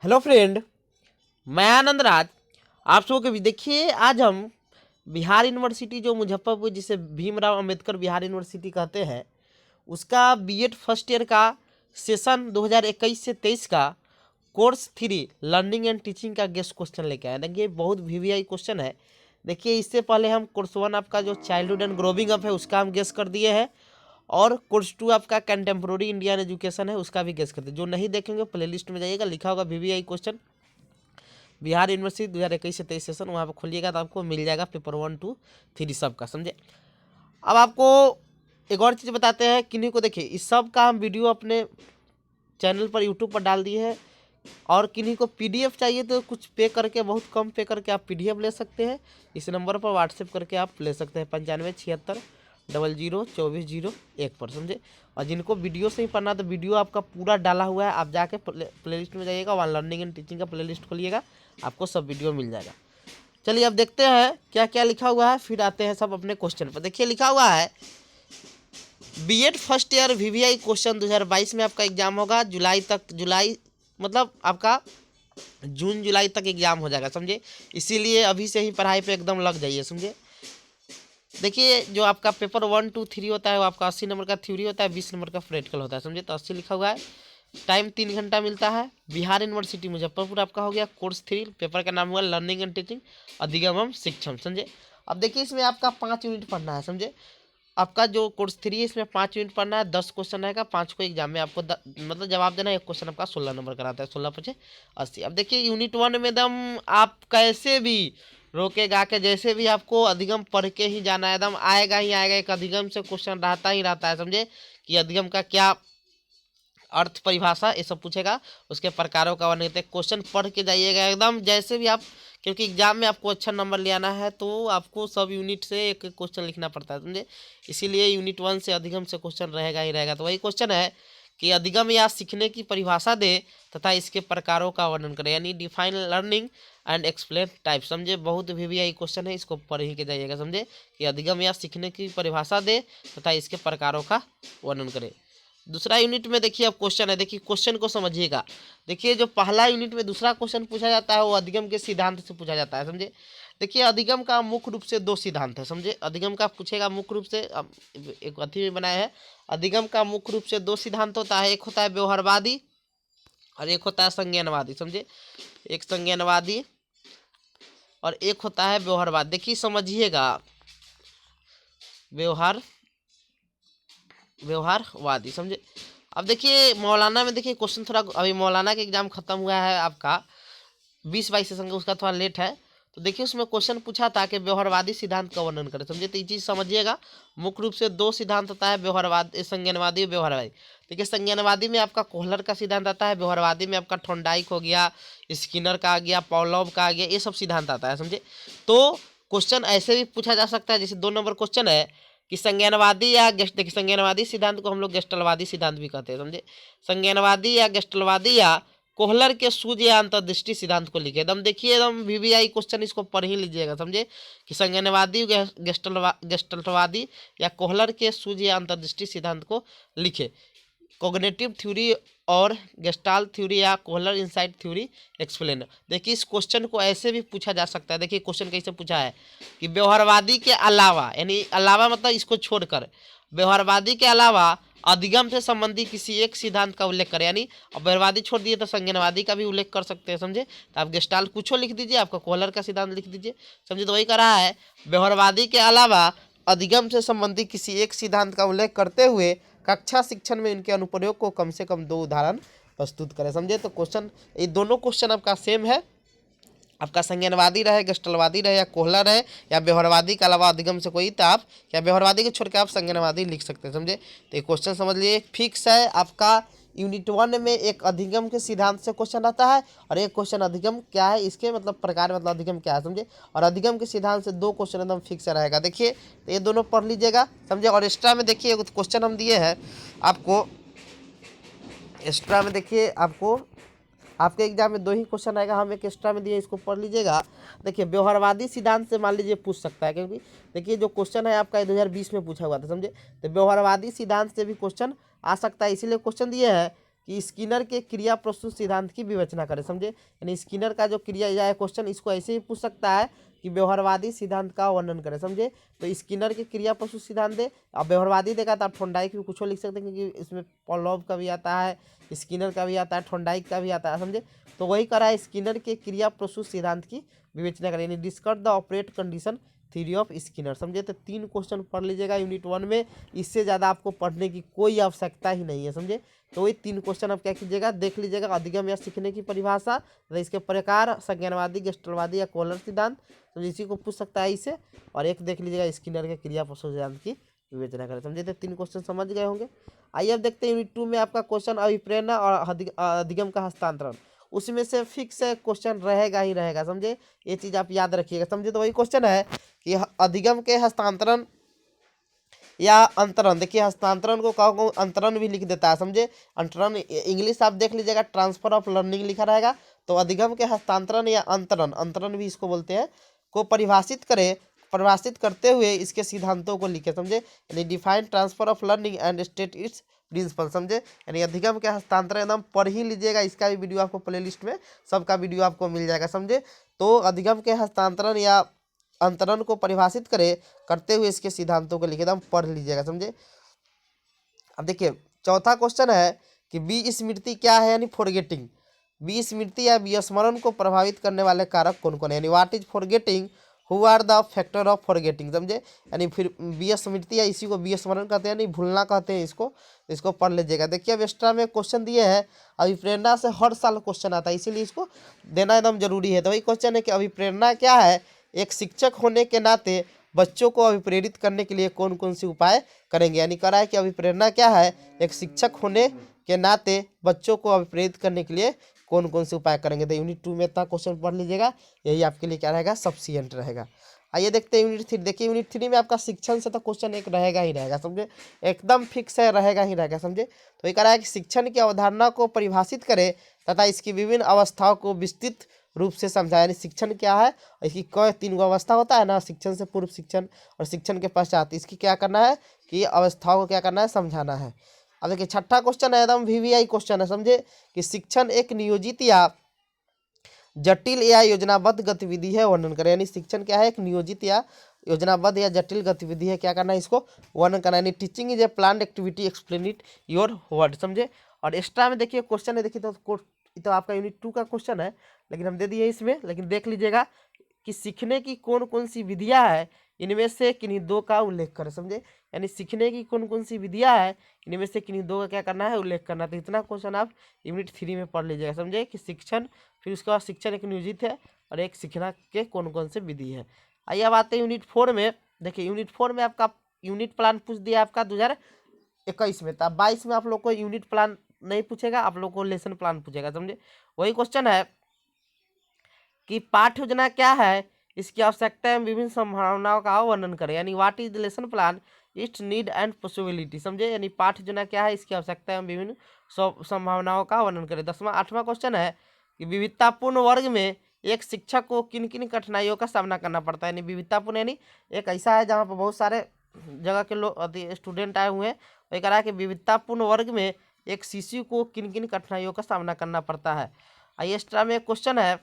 Hello friend, मैं आनंद राज। आप सबको भी देखिए, आज हम बिहार यूनिवर्सिटी जो मुजफ्फरपुर, जिसे भीमराव अंबेडकर बिहार यूनिवर्सिटी कहते हैं, उसका बीएड फर्स्ट ईयर का सेशन 2021 से 23 का कोर्स 3 लर्निंग एंड टीचिंग का गेस्ट क्वेश्चन लेके आए। देखिए बहुत वीवीआई क्वेश्चन है। देखिए इससे पहले हम कोर्स 1 आपका जो चाइल्डहुड एंड ग्रोविंग अप है उसका हम गेस कर दिए हैं, और कोर्स 2 आपका कंटेम्प्रोरी इंडियन एजुकेशन है उसका भी गेस कर दिए। जो नहीं देखेंगे प्लेलिस्ट में जाइएगा, लिखा होगा वीवीआई क्वेश्चन बिहार यूनिवर्सिटी 2021 से 23 सेशन, वहाँ पर खोलिएगा तो आपको मिल जाएगा पेपर 1 2 3 सब का, समझे। अब आपको एक और चीज़ बताते हैं, किन्हीं को देखिए इस सब का हम वीडियो अपने चैनल पर यूट्यूब पर डाल दिए हैं, और किन्हीं को पीडीएफ चाहिए तो कुछ पे करके, बहुत कम पे करके आप पीडीएफ ले सकते हैं। इस नंबर पर व्हाट्सएप करके आप ले सकते हैं 9576002401 पर, समझे। और जिनको वीडियो से ही पढ़ना तो वीडियो आपका पूरा डाला हुआ है, आप जाके प्लेलिस्ट में जाइएगा, वहाँ लर्निंग एंड टीचिंग का प्लेलिस्ट खोलिएगा, आपको सब वीडियो मिल जाएगा। चलिए अब देखते हैं क्या क्या लिखा हुआ है, फिर आते हैं सब अपने क्वेश्चन पर। देखिए लिखा हुआ है BEd first year VVI question 2022 में आपका एग्जाम होगा जुलाई तक, जुलाई मतलब आपका जून जुलाई तक एग्जाम हो जाएगा, समझे। इसीलिए अभी से ही पढ़ाई पे एकदम लग जाइए, समझे। देखिए जो आपका पेपर 1 2 3 होता है वो आपका 80 नंबर का थ्योरी होता है, 20 नंबर का प्रैक्टिकल होता है, समझे। तो 80 लिखा हुआ है। टाइम 3 घंटा मिलता है। बिहार यूनिवर्सिटी मुजफ्फरपुर आपका हो गया। कोर्स 3 पेपर का नाम हुआ लर्निंग एंड टीचिंग अधिगम शिक्षण, समझे। अब देखिए इसमें आपका 5 यूनिट पढ़ना है, समझे। आपका जो कोर्स 3 है इसमें 5 यूनिट पढ़ना है, 10 क्वेश्चन रहेगा, 5 को एग्जाम में आपको मतलब जवाब देना है। एक क्वेश्चन आपका 16 नंबर का रहता है, 16 पचे 80। अब देखिए यूनिट 1 में एकदम आप कैसे भी रोकेगा के जैसे भी आपको अधिगम पढ़ के ही जाना है, एकदम आएगा ही आएगा। एक अधिगम से क्वेश्चन रहता ही रहता है, समझे, कि अधिगम का क्या अर्थ, परिभाषा, ये सब पूछेगा। उसके प्रकारों का वर्णन, क्वेश्चन पढ़ के जाइएगा एकदम जैसे भी आप, क्योंकि एग्जाम में आपको अच्छा नंबर ले आना है तो आपको सब यूनिट से एक क्वेश्चन लिखना पड़ता है, समझे। इसीलिए यूनिट 1 से अधिगम से क्वेश्चन रहेगा ही रहेगा। तो वही क्वेश्चन है कि अधिगम या सीखने की परिभाषा दे तथा इसके प्रकारों का वर्णन करें, यानी define learning and explain type, समझे। बहुत वीवीआई क्वेश्चन है, इसको पढ़ ही के जाइएगा, समझे, कि अधिगम या सीखने की परिभाषा दे तथा इसके प्रकारों का वर्णन करें। दूसरा यूनिट में देखिए अब क्वेश्चन है, देखिए क्वेश्चन को समझिएगा। देखिए जो पहला यूनिट में दूसरा क्वेश्चन पूछा जाता है वो अधिगम के सिद्धांत से पूछा जाता है, समझे। देखिए अधिगम का मुख्य रूप से 2 सिद्धांत है, समझे। अधिगम का पूछेगा मुख्य रूप से, अब एक अथी में बनाया है। अधिगम का मुख्य रूप से 2 सिद्धांत होता है, एक होता है व्यवहारवादी और एक होता है संज्ञानवादी, समझे। एक संज्ञानवादी और एक होता है व्यवहारवादी। देखिए समझिएगा, व्यवहारवादी, समझे। अब देखिए मौलाना में देखिए क्वेश्चन थोड़ा, अभी मौलाना का एग्जाम खत्म हुआ है आपका 20-22 सेशन का, उसका थोड़ा लेट है। तो देखिए उसमें क्वेश्चन पूछा था कि व्यवहारवादी सिद्धांत का वर्णन करें, समझे। तो ये चीज़ समझिएगा, मुख्य रूप से 2 सिद्धांत होता है, व्यवहारवादी, संज्ञानवादी, व्यवहारवादी। देखिए संज्ञानवादी में आपका कोहलर का सिद्धांत आता है, व्यवहारवादी में आपका थॉर्नडाइक हो गया, स्किनर का आ गया, पॉवलोव का आ गया, ये सब सिद्धांत आता है, समझे। तो क्वेश्चन ऐसे भी पूछा जा सकता है, जैसे 2 नंबर क्वेश्चन है कि संज्ञानवादी या गेस्ट, देखिए संज्ञानवादी सिद्धांत को हम लोग गेस्टलवादी सिद्धांत भी कहते हैं, समझे। संज्ञानवादी या गेस्टलवादी या कोहलर के सूझ या अंतर्दृष्टि सिद्धांत को लिखे। एकदम देखिए एकदम वीवीआई क्वेश्चन, इसको पढ़ ही लीजिएगा, समझे, कि संज्ञानवादी, गेस्टलवादी या कोहलर के सूझ या अंतर्दृष्टि सिद्धांत को लिखे। कॉग्निटिव थ्योरी और गेस्टाल्ट थ्योरी या कोहलर इनसाइट थ्योरी एक्सप्लेन। देखिए इस क्वेश्चन को ऐसे भी पूछा जा सकता है। देखिए क्वेश्चन कैसे पूछा है कि व्यवहारवादी के अलावा, यानी अलावा मतलब इसको छोड़कर, व्यवहारवादी के अलावा अधिगम से संबंधी किसी एक सिद्धांत का उल्लेख करें, यानी अब व्यवहारवादी छोड़ दिए तो संज्ञानवादी का भी उल्लेख कर सकते हैं, समझे। तो आप गेस्टाल्ट कुछ लिख दीजिए, आपका कोहलर का सिद्धांत लिख दीजिए, समझे। तो वही कर रहा है, व्यवहारवादी के अलावा अधिगम से संबंधी किसी एक सिद्धांत का उल्लेख करते हुए कक्षा शिक्षण में इनके अनुप्रयोग को कम से कम 2 उदाहरण प्रस्तुत करें, समझे। तो क्वेश्चन, ये दोनों क्वेश्चन आपका सेम है, आपका संज्ञानवादी रहे, गेस्टलवादी रहे या कोहलर रहे या व्यवहारवादी के अलावा अधिगम से कोई, तो आप या व्यवहारवादी को छोड़ के आप संज्ञानवादी लिख सकते हैं, समझे। तो ये क्वेश्चन समझ लिए, फिक्स है आपका। यूनिट 1 में एक अधिगम के सिद्धांत से क्वेश्चन आता है और एक क्वेश्चन अधिगम क्या है, इसके मतलब प्रकार, मतलब अधिगम क्या है, समझे। और अधिगम के सिद्धांत से 2 क्वेश्चन एकदम फिक्स रहेगा। देखिए तो ये दोनों पढ़ लीजिएगा, समझे। और एक्स्ट्रा में देखिए क्वेश्चन हम दिए हैं आपको, एक्स्ट्रा में देखिए आपको, आपके एग्जाम में 2 ही क्वेश्चन आएगा, हम एक एक्स्ट्रा में दिए, इसको पढ़ लीजिएगा। देखिए व्यवहारवादी सिद्धांत से मान लीजिए पूछ सकता है, क्योंकि देखिए जो क्वेश्चन है आपका 2020 में पूछा हुआ था, समझे। तो व्यवहारवादी सिद्धांत से भी क्वेश्चन आ सकता है, इसीलिए क्वेश्चन दिए हैं कि स्किनर के क्रिया प्रस्तुत सिद्धांत की विवेचना करें। समझे, यानी स्किनर का जो क्रिया या क्वेश्चन इसको ऐसे ही पूछ सकता है कि व्यवहारवादी सिद्धांत का वर्णन करें। समझे, तो स्किनर के क्रिया प्रस्तुत सिद्धांत दे, अब व्यवहारवादी देगा तो आप थॉर्नडाइक भी कुछ लिख सकते हैं, क्योंकि इसमें पॉलोव का भी आता है, स्किनर का भी आता है, थॉर्नडाइक का भी आता है। समझे, तो वही करा है, स्किनर के क्रिया प्रस्तुत सिद्धांत की विवेचना करें, यानी discuss the operate condition theory of Skinner. समझे, तो 3 क्वेश्चन पढ़ लीजिएगा यूनिट 1 में, इससे ज़्यादा आपको पढ़ने की कोई आवश्यकता ही नहीं है। समझे, तो वही 3 क्वेश्चन आप क्या कीजिएगा, देख लीजिएगा। अधिगम या सीखने की परिभाषा, तो इसके प्रकार, संज्ञानवादी, गेस्टलवादी या कोहलर सिद्धांत, तो इसी को पूछ सकता है इसे। और एक देख लीजिएगा, स्किनर के क्रिया प्रस्तुत सिद्धांत की विवेचना करें। समझे, तो 3 क्वेश्चन समझ गए होंगे। आइए अब देखते हैं यूनिट 2 में आपका क्वेश्चन अभिप्रेरणा और अधिगम का हस्तांतरण। उसमें से फिक्स क्वेश्चन रहेगा ही रहेगा। समझे, ये चीज़ आप याद रखिएगा। समझे, तो वही क्वेश्चन है कि अधिगम के हस्तांतरण या अंतरण। देखिए, हस्तांतरण को कहो अंतरण भी लिख देता है। समझे, अंतरण इंग्लिश आप देख लीजिएगा, ट्रांसफर ऑफ लर्निंग लिखा रहेगा। तो अधिगम के हस्तांतरण या अंतरण, अंतरण भी इसको बोलते हैं, को परिभाषित करते हुए इसके सिद्धांतों को लिखे। समझे, यानी define transfer of learning and state its principle. समझे, यानी अधिगम के हस्तांतरण एकदम पढ़ ही लीजिएगा। इसका भी वीडियो आपको प्लेलिस्ट में सबका वीडियो आपको मिल जाएगा। समझे, तो अधिगम के हस्तांतरण या अंतरण को परिभाषित करते हुए इसके सिद्धांतों को लिखे, एकदम पढ़ लीजिएगा। समझे, अब देखिए चौथा क्वेश्चन है कि विस्मृति क्या है, यानी फॉरगेटिंग। विस्मृति या विस्मरण को प्रभावित करने वाले कारक कौन कौन है, यानी what is forgetting, who are the factor of forgetting. समझे, यानी फिर विस्मृति या इसी को विस्मरण कहते हैं, यानी भूलना कहते हैं इसको पढ़ लीजिएगा। देखिए, अब एक्स्ट्रा में क्वेश्चन दिए हैं, अभिप्रेरणा से हर साल क्वेश्चन आता है, इसीलिए इसको देना एकदम जरूरी है। तो वही क्वेश्चन है कि अभिप्रेरणा क्या है, एक शिक्षक होने के नाते बच्चों को अभिप्रेरित करने के लिए कौन कौन से उपाय करेंगे। यानी कह रहा है कि अभिप्रेरणा क्या है, एक शिक्षक होने के नाते बच्चों को अभिप्रेरित करने के लिए कौन कौन से उपाय करेंगे। तो यूनिट 2 में इतना क्वेश्चन पढ़ लीजिएगा, यही आपके लिए क्या रहेगा, सफिशिएंट रहेगा। आइए देखते हैं यूनिट 3। देखिए, यूनिट 3 में आपका शिक्षण से तो क्वेश्चन एक रहेगा ही रहेगा। समझे, एकदम फिक्स है, रहेगा ही रहेगा। समझे, तो ये कह रहा है कि शिक्षण की अवधारणा को परिभाषित करे तथा इसकी विभिन्न अवस्थाओं को विस्तृत रूप से समझाए। यानी शिक्षण क्या है, इसकी 3 अवस्था होता है ना, शिक्षण से पूर्व शिक्षण और शिक्षण के पश्चात, इसकी क्या करना है कि अवस्थाओं को क्या करना है, समझाना है। अब देखिए छठा क्वेश्चन है, एकदम VVI क्वेश्चन है। समझे, कि शिक्षण एक नियोजित या जटिल या योजनाबद्ध गतिविधि है, वर्णन करें। यानी शिक्षण क्या है, एक नियोजित या योजनाबद्ध या जटिल गतिविधि है, क्या करना है, इसको वर्णन करना है। यानी teaching is a plan activity, explain it your word. समझे, और एक्स्ट्रा में देखिए क्वेश्चन है, देखिए तो आपका यूनिट 2 का क्वेश्चन है, लेकिन हम दे दिए इसमें, लेकिन देख लीजिएगा कि सीखने की कौन कौन सी विधियां है, इनमें से किन्हीं 2 का उल्लेख करें। समझे, यानी सीखने की कौन कौन सी विधियां है, इनमें से किन्हीं 2 का क्या करना है, उल्लेख करना। तो इतना क्वेश्चन आप यूनिट 3 में पढ़ लीजिएगा। समझे, कि शिक्षण, फिर उसके बाद शिक्षण एक नियोजित है और एक सीखना के कौन कौन से विधि है। आइए अब आते हैं यूनिट 4 में। देखिए, यूनिट 4 में आपका यूनिट प्लान पूछ दिया आपका 2021 में, तो 22 में आप लोग को यूनिट प्लान नहीं पूछेगा, आप लोग को लेसन प्लान पूछेगा। समझे, वही क्वेश्चन है कि पाठ्य योजना क्या है, इसकी आवश्यकता एवं विभिन्न संभावनाओं का वर्णन करें। यानी what is the lesson plan, it's need and possibility. समझे, यानी पाठ्य योजना क्या है, इसकी आवश्यकता एवं विभिन्न संभावनाओं का वर्णन करें। 8वां क्वेश्चन है कि विविधतापूर्ण वर्ग में एक शिक्षक को किन किन कठिनाइयों का सामना करना पड़ता है। यानी विविधतापूर्ण यानी एक ऐसा है जहाँ पर बहुत सारे जगह के लोग स्टूडेंट आए हुए हैं। वही कह रहा है कि विविधतापूर्ण वर्ग में एक शिशु को किन किन कठिनाइयों का सामना करना पड़ता है। आइए एक्स्ट्रा में एक क्वेश्चन है,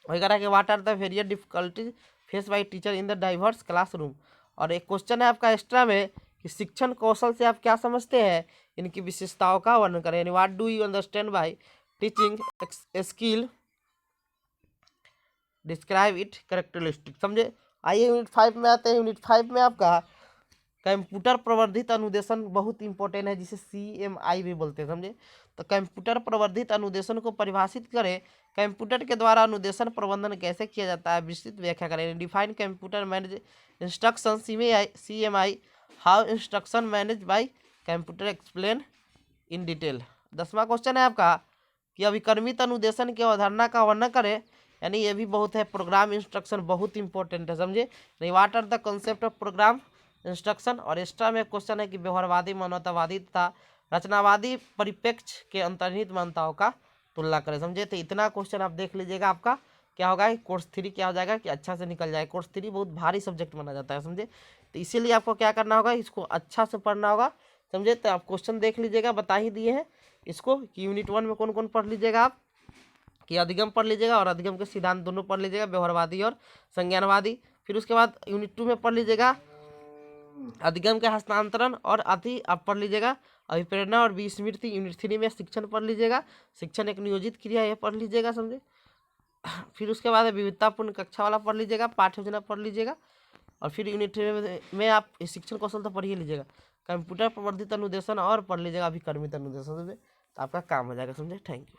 वही कह रहा है कि what are the various difficulties face by teacher in the diverse classroom. और एक क्वेश्चन है आपका एक्स्ट्रा में कि शिक्षण कौशल से आप क्या समझते हैं, इनकी विशेषताओं का वर्णन करें। यानी what do you understand by teaching skill, describe it characteristic. समझे, आइए यूनिट 5 में आते हैं। यूनिट 5 में आपका कंप्यूटर प्रवर्धित अनुदेशन बहुत इंपॉर्टेंट है, जिसे CMI भी बोलते हैं। समझे, तो कंप्यूटर प्रवर्धित अनुदेशन को परिभाषित करें, कंप्यूटर के द्वारा अनुदेशन प्रबंधन कैसे किया जाता है, विस्तृत व्याख्या करें। Define computer manage instruction, CMI, how instruction manage by computer, explain in detail. 10वां क्वेश्चन है आपका कि अभिक्रमित अनुदेशन की अवधारणा का वर्णन करें। यानी ये भी बहुत है, प्रोग्राम इंस्ट्रक्शन बहुत इंपॉर्टेंट है। समझे, नहीं what are the concept of programme instruction. और एक्स्ट्रा में क्वेश्चन है कि व्यवहारवादी, मानवतावादी तथा रचनावादी परिप्रेक्ष्य के अंतर्निहित मान्यताओं का तुलना करें। समझे, तो इतना क्वेश्चन आप देख लीजिएगा, आपका क्या होगा, कोर्स 3 क्या हो जाएगा कि अच्छा से निकल जाए। कोर्स 3 बहुत भारी सब्जेक्ट माना जाता है। समझे, तो इसीलिए आपको क्या करना होगा, इसको अच्छा से पढ़ना होगा। समझे, तो आप क्वेश्चन देख लीजिएगा, बता ही दिए हैं, इसको कि यूनिट 1 में कौन कौन पढ़ लीजिएगा आप, कि अधिगम पढ़ लीजिएगा और अधिगम के सिद्धांत दोनों पढ़ लीजिएगा, व्यवहारवादी और संज्ञानवादी। फिर उसके बाद यूनिट 2 में पढ़ लीजिएगा अधिगम के हस्तांतरण और अति आप पढ़ लीजिएगा, अभिप्रेरणा और विस्मृति। यूनिट 3 में शिक्षण पढ़ लीजिएगा, शिक्षण एक नियोजित क्रिया, ये पढ़ लीजिएगा, समझे। फिर उसके बाद विविधतापूर्ण कक्षा वाला पढ़ लीजिएगा, पाठ्य योजना पढ़ लीजिएगा। और फिर यूनिट में आप शिक्षण कौशल तो पढ़ ही लीजिएगा, कंप्यूटर प्रवर्धित अनुदेशन और पढ़ लीजिएगा अभिकर्मित अनुदेशन, समझे। तो आपका काम हो जाएगा, समझे। Thank you.